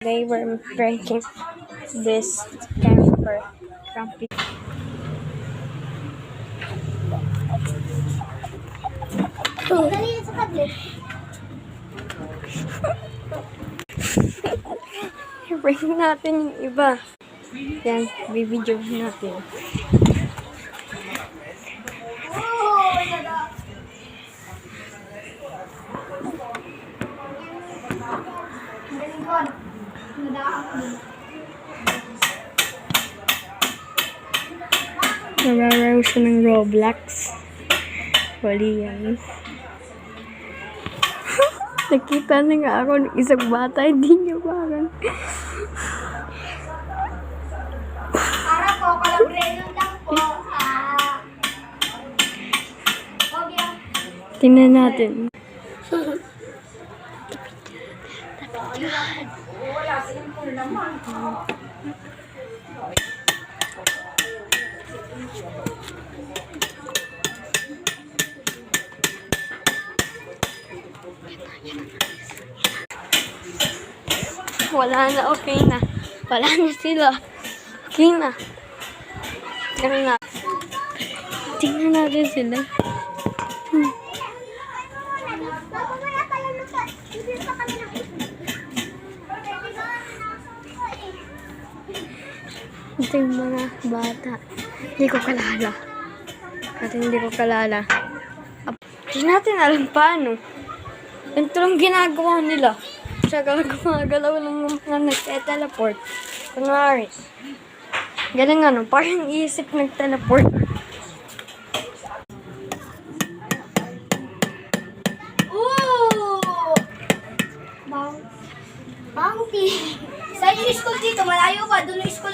They were pranking this camper. Camping. I-prank natin yung iba. Yan, bibidyo natin. Naglaro siya ng Roblox. Wali yan. Nakita na nga ako ng isang bata, hindi niya parang. Para po, kalabreno lang po. Tingnan natin. Wala silang pool naman. Wala na, okay na. Wala na sila. Okay na. Tara na. Tingnan natin sila. Ito yung mga bata. Hindi ko kalala. Kasi hindi ko kalala. Hindi natin alam paano. Ito lang ginagawa nila. Tsaka gumagalaw lang ng mga nag-teleport. Kunwari. Galing ano, parang isip nag-teleport. Ooh! Bounty. Saan yung school dito? Malayo pa. Doon yung school